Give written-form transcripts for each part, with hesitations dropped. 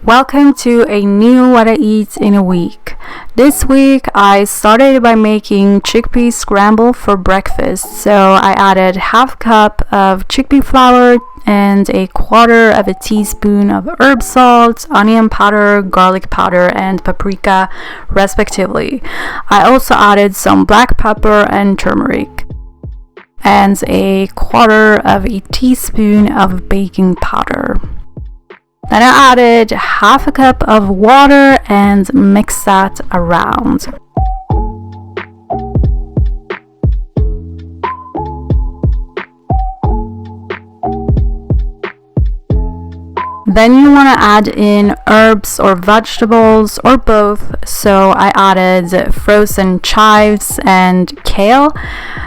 Welcome to a new What I Eat in a Week. This week I started by making chickpea scramble for breakfast. So I added half cup of chickpea flour and a quarter of a teaspoon of herb salt, onion powder, garlic powder, and paprika respectively. I also added some black pepper and turmeric and a quarter of a teaspoon of baking powder. Then I added half a cup of water and mixed that around. Then you want to add in herbs or vegetables or both. So I added frozen chives and kale.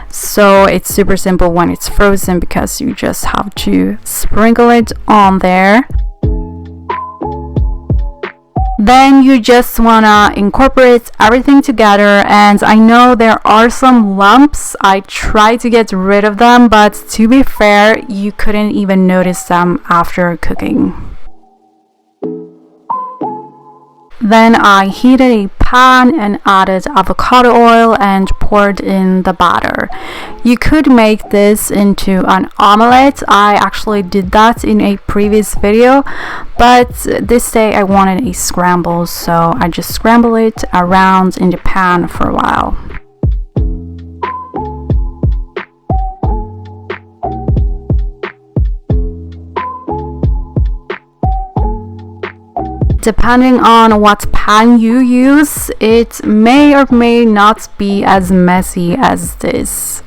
So it's super simple when it's frozen because you just have to sprinkle it on there. Then you just wanna incorporate everything together, and I know there are some lumps. I tried to get rid of them, but to be fair, you couldn't even notice them after cooking. Then I heated a pan and added avocado oil and poured in the batter. You could make this into an omelette. I actually did that in a previous video, but this day I wanted a scramble, so I just scrambled it around in the pan for a while. Depending on what pan you use, it may or may not be as messy as this.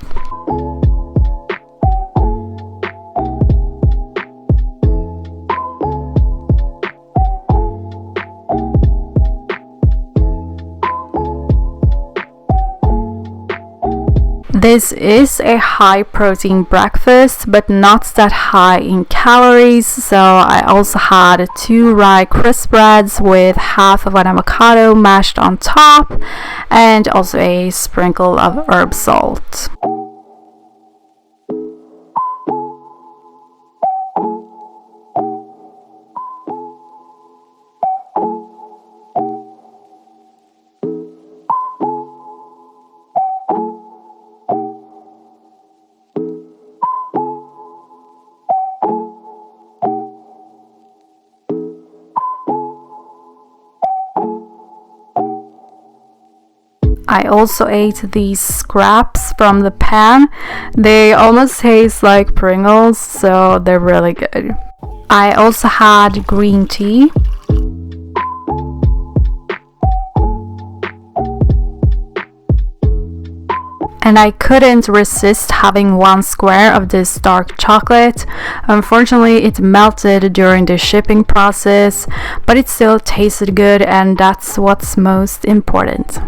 This is a high protein breakfast, but not that high in calories. So I also had 2 rye crisp breads with half of an avocado mashed on top and also a sprinkle of herb salt. I also ate these scraps from the pan. They almost taste like Pringles, so they're really good. I also had green tea. And I couldn't resist having 1 square of this dark chocolate. Unfortunately, it melted during the shipping process, but it still tasted good, and that's what's most important.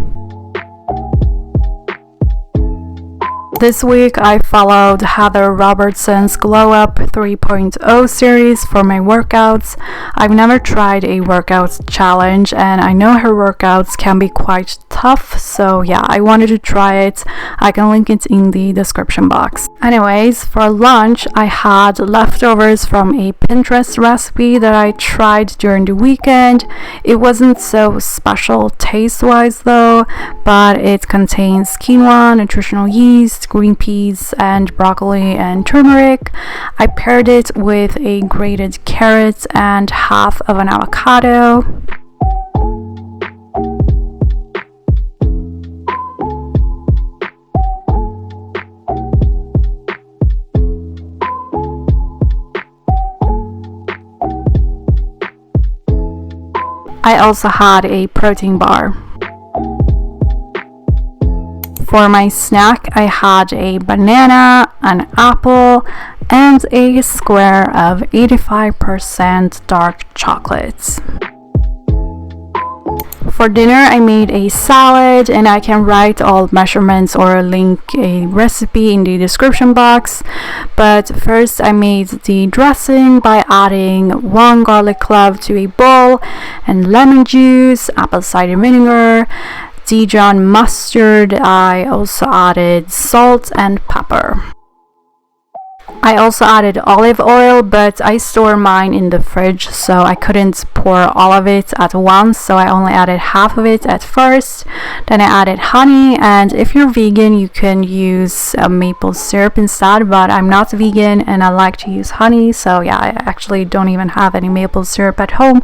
This week I followed Heather Robertson's Glow Up 3.0 series for my workouts. I've never tried a workout challenge, and I know her workouts can be quite tough, so yeah, I wanted to try it. I can link it in the description box. Anyways, for lunch I had leftovers from a Pinterest recipe that I tried during the weekend. It wasn't so special taste-wise though, but it contains quinoa, nutritional yeast, green peas, and broccoli and turmeric. I paired it with a grated carrot and half of an avocado. I also had a protein bar. For my snack, I had a banana, an apple, and a square of 85% dark chocolate. For dinner, I made a salad, and I can write all measurements or link a recipe in the description box. But first, I made the dressing by adding 1 garlic clove to a bowl and lemon juice, apple cider vinegar, Dijon mustard. I also added salt and pepper. I also added olive oil, but I store mine in the fridge, so I couldn't pour all of it at once, so I only added half of it at first. Then I added honey, and if you're vegan you can use maple syrup instead, but I'm not vegan and I like to use honey, so yeah, I actually don't even have any maple syrup at home.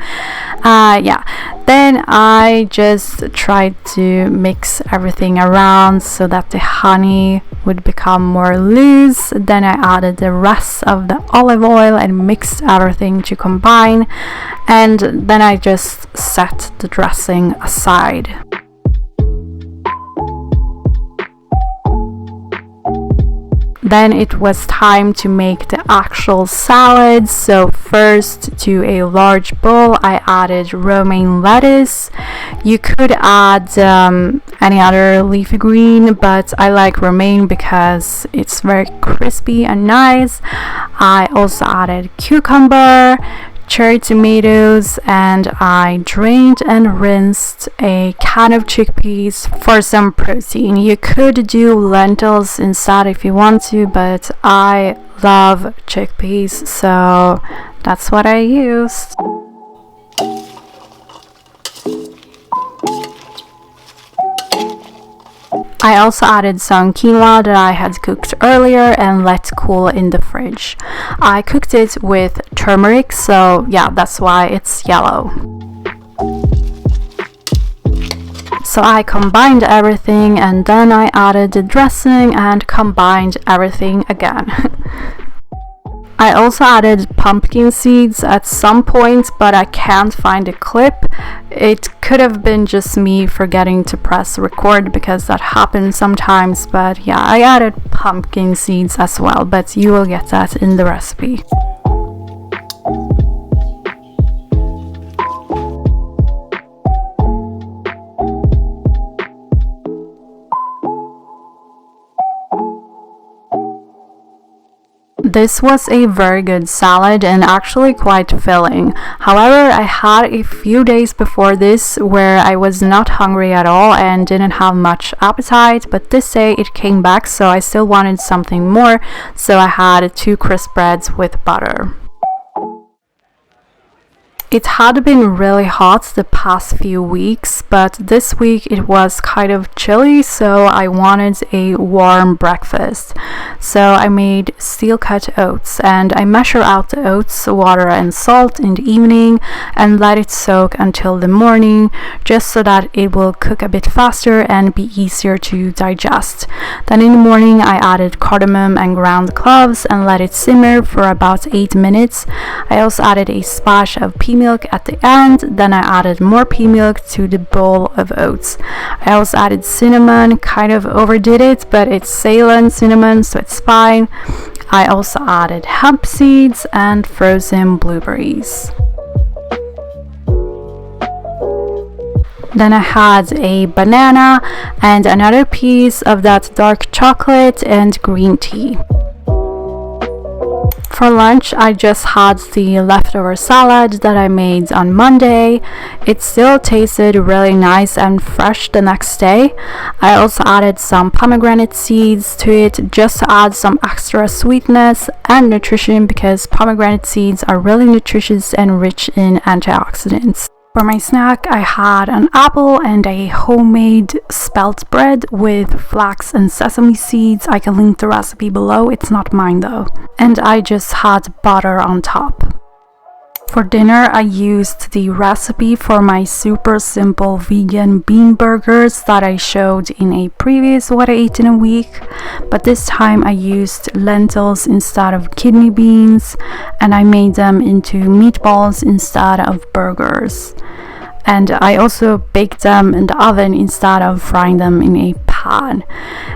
Then I just tried to mix everything around so that the honey would become more loose. Then I added the rest of the olive oil and mixed everything to combine, and then I just set the dressing aside. Then it was time to make the actual salad. So first, to a large bowl I added romaine lettuce. You could add any other leafy green, but I like romaine because it's very crispy and nice. I also added cucumber, cherry tomatoes, and I drained and rinsed a can of chickpeas for some protein. You could do lentils instead if you want to, but I love chickpeas, so that's what I used. I also added some quinoa that I had cooked earlier and let cool in the fridge. I cooked it with turmeric, so yeah, that's why it's yellow. So I combined everything and then I added the dressing and combined everything again. I also added pumpkin seeds at some point, but I can't find a clip. It could have been just me forgetting to press record because that happens sometimes, but yeah, I added pumpkin seeds as well, but you will get that in the recipe. This was a very good salad and actually quite filling. However, I had a few days before this where I was not hungry at all and didn't have much appetite, but this day it came back, so I still wanted something more, so I had 2 crisp breads with butter. It had been really hot the past few weeks, but this week it was kind of chilly, so I wanted a warm breakfast. So I made steel cut oats, and I measure out the oats, water and salt in the evening and let it soak until the morning, just so that it will cook a bit faster and be easier to digest. Then in the morning I added cardamom and ground cloves and let it simmer for about 8 minutes. I also added a splash of pea milk at the end. Then I added more pea milk to the bowl of oats. I also added cinnamon, kind of overdid it, but it's Ceylon cinnamon, so it's fine. I also added hemp seeds and frozen blueberries. Then I had a banana and another piece of that dark chocolate and green tea. For lunch, I just had the leftover salad that I made on Monday. It still tasted really nice and fresh the next day. I also added some pomegranate seeds to it just to add some extra sweetness and nutrition, because pomegranate seeds are really nutritious and rich in antioxidants. For my snack, I had an apple and a homemade spelt bread with flax and sesame seeds. I can link the recipe below, it's not mine though. And I just had butter on top. For dinner, I used the recipe for my super simple vegan bean burgers that I showed in a previous What I Ate in a Week, but this time I used lentils instead of kidney beans, and I made them into meatballs instead of burgers. And I also baked them in the oven instead of frying them in a pan.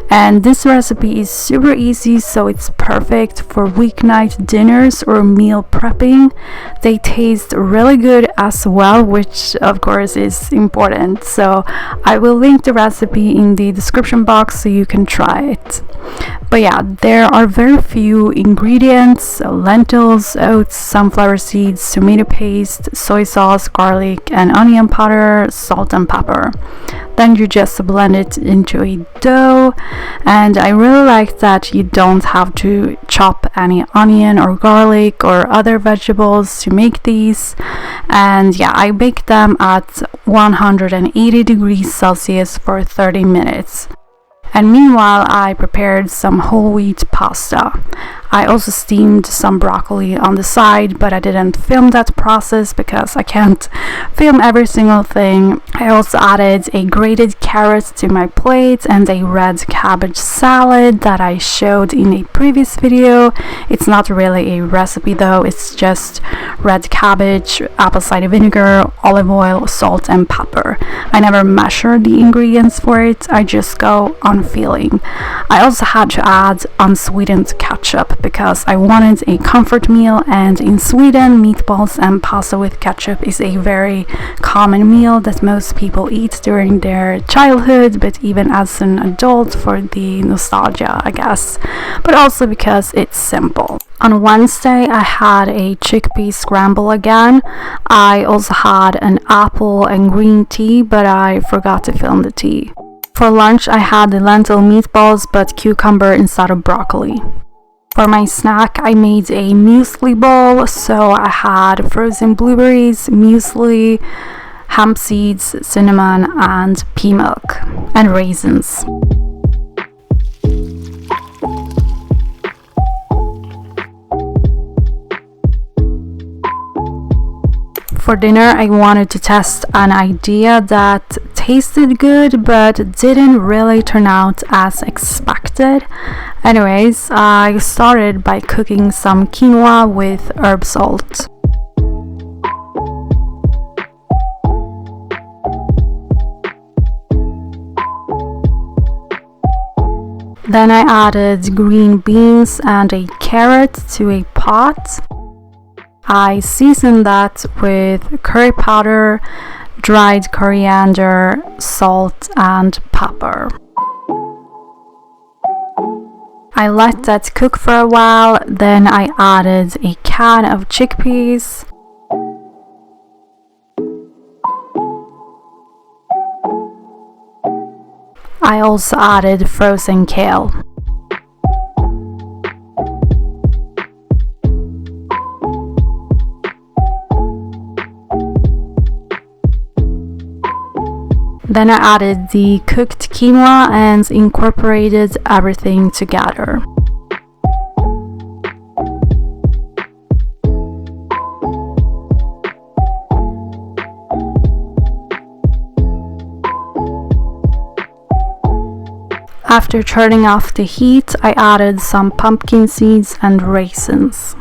And this recipe is super easy, so it's perfect for weeknight dinners or meal prepping. They taste really good as well, which of course is important. So I will link the recipe in the description box so you can try it. But yeah, there are very few ingredients: lentils, oats, sunflower seeds, tomato paste, soy sauce, garlic and onion powder, salt and pepper. Then you just blend it into a dough, and I really like that you don't have to chop any onion or garlic or other vegetables to make these. And yeah, I bake them at 180 degrees Celsius for 30 minutes. And meanwhile, I prepared some whole wheat pasta. I also steamed some broccoli on the side, but I didn't film that process because I can't film every single thing. I also added a grated carrot to my plate and a red cabbage salad that I showed in a previous video. It's not really a recipe though, it's just red cabbage, apple cider vinegar, olive oil, salt and pepper. I never measure the ingredients for it, I just go on feeling. I also had to add unsweetened ketchup because I wanted a comfort meal, and in Sweden meatballs and pasta with ketchup is a very common meal that most people eat during their childhood, but even as an adult for the nostalgia, I guess, but also because it's simple. On Wednesday I had a chickpea scramble again. I also had an apple and green tea, but I forgot to film the tea. For lunch I had the lentil meatballs but cucumber instead of broccoli. For my snack I made a muesli bowl, so I had frozen blueberries, muesli, hemp seeds, cinnamon and pea milk, and raisins. For dinner I wanted to test an idea that tasted good but didn't really turn out as expected. Anyways, I started by cooking some quinoa with herb salt. Then I added green beans and a carrot to a pot. I seasoned that with curry powder, dried coriander, salt and pepper. I let that cook for a while, then I added a can of chickpeas. I also added frozen kale. Then I added the cooked quinoa and incorporated everything together. After turning off the heat, I added some pumpkin seeds and raisins.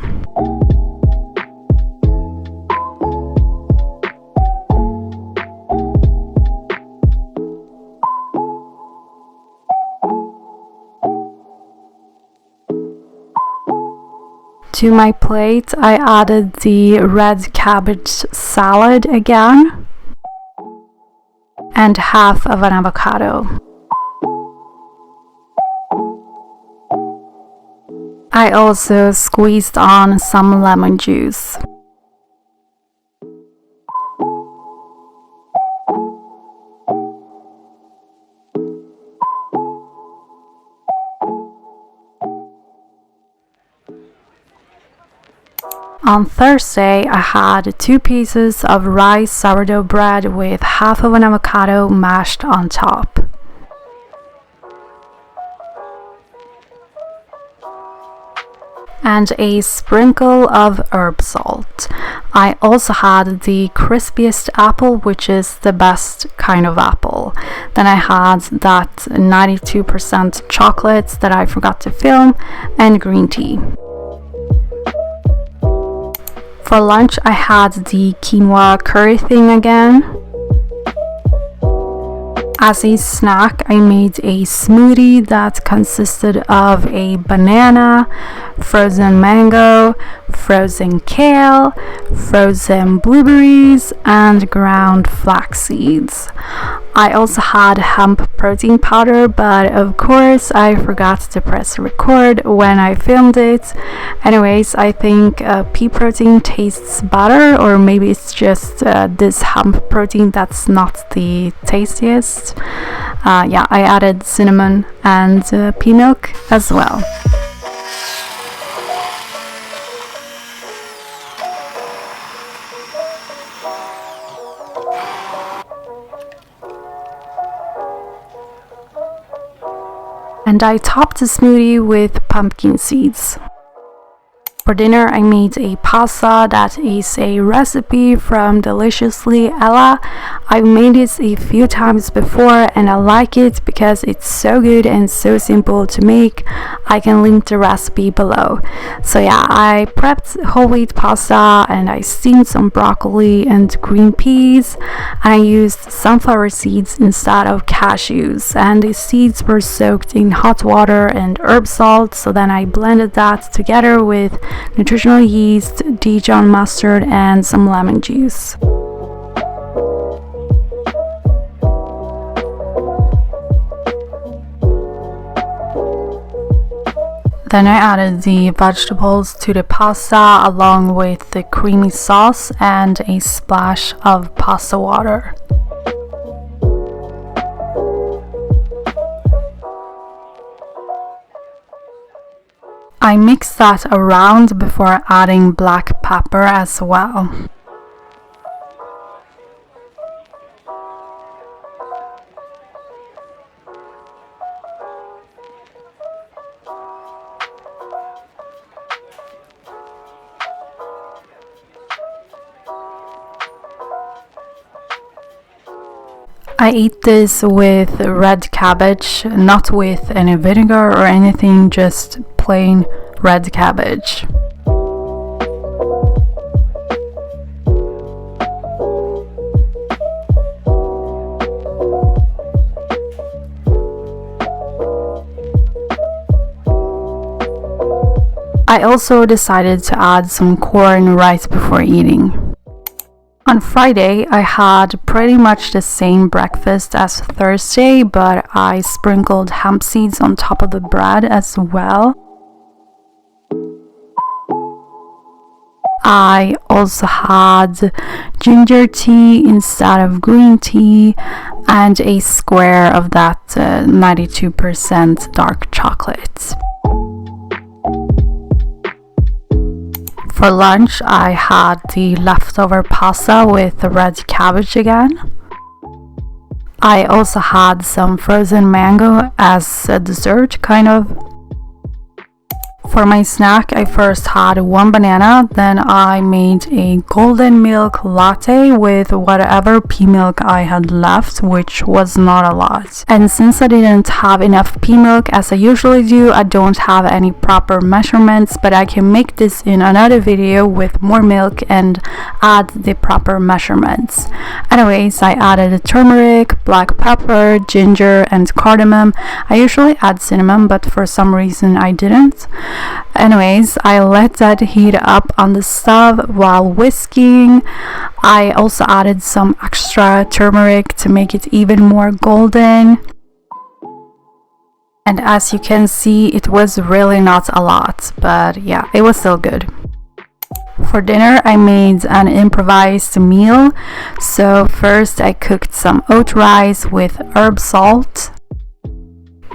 To my plate, I added the red cabbage salad again and half of an avocado. I also squeezed on some lemon juice. On Thursday, I had 2 pieces of rice sourdough bread with half of an avocado mashed on top. And a sprinkle of herb salt. I also had the crispiest apple, which is the best kind of apple. Then I had that 92% chocolate that I forgot to film, and green tea. For lunch I had the quinoa curry thing again. As a snack I made a smoothie that consisted of a banana, frozen mango, frozen kale, frozen blueberries and ground flax seeds. I also had hemp protein powder, but of course I forgot to press record when I filmed it. Anyways, I think pea protein tastes better, or maybe it's just this hemp protein that's not the tastiest. Yeah, I added cinnamon and pea milk as well. And I topped the smoothie with pumpkin seeds. For dinner, I made a pasta that is a recipe from Deliciously Ella. I've made this a few times before and I like it because it's so good and so simple to make. I can link the recipe below. So yeah, I prepped whole wheat pasta and I steamed some broccoli and green peas. And I used sunflower seeds instead of cashews, and the seeds were soaked in hot water and herb salt. So then I blended that together with nutritional yeast, Dijon mustard, and some lemon juice. Then I added the vegetables to the pasta along with the creamy sauce and a splash of pasta water. I mixed that around before adding black pepper as well. I ate this with red cabbage, not with any vinegar or anything, just plain red cabbage. I also decided to add some corn right before eating. On Friday, I had pretty much the same breakfast as Thursday, but I sprinkled hemp seeds on top of the bread as well. I also had ginger tea instead of green tea and a square of that 92% dark chocolate. For lunch, I had the leftover pasta with the red cabbage again. I also had some frozen mango as a dessert, kind of. For my snack, I first had one banana, then I made a golden milk latte with whatever pea milk I had left, which was not a lot. And since I didn't have enough pea milk as I usually do, I don't have any proper measurements, but I can make this in another video with more milk and add the proper measurements. Anyways, I added turmeric, black pepper, ginger, and cardamom. I usually add cinnamon, but for some reason I didn't. Anyways, I let that heat up on the stove while whisking. I also added some extra turmeric to make it even more golden. And as you can see, it was really not a lot, but yeah, it was still good. For dinner, I made an improvised meal. So first I cooked some oat rice with herb salt.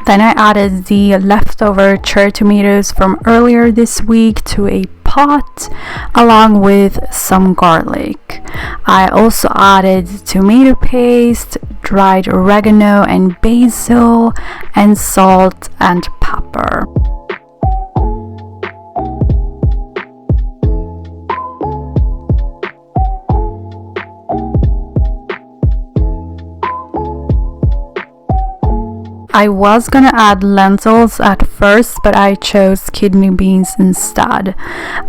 Then I added the leftover cherry tomatoes from earlier this week to a pot along with some garlic. I also added tomato paste, dried oregano and basil, and salt and pepper. I was gonna add lentils at first, but I chose kidney beans instead.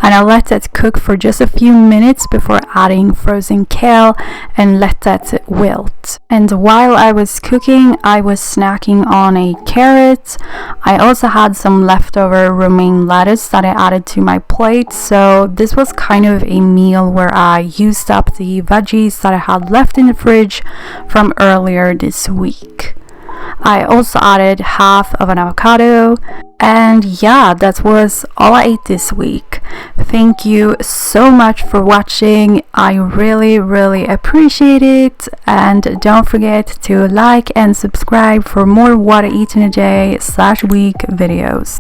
And I let it cook for just a few minutes before adding frozen kale and let that wilt. And while I was cooking, I was snacking on a carrot. I also had some leftover romaine lettuce that I added to my plate, so this was kind of a meal where I used up the veggies that I had left in the fridge from earlier this week. I also added half of an avocado, and yeah, that was all I ate this week. Thank you so much for watching. I really appreciate it, and don't forget to like and subscribe for more what I eat in a day /week videos.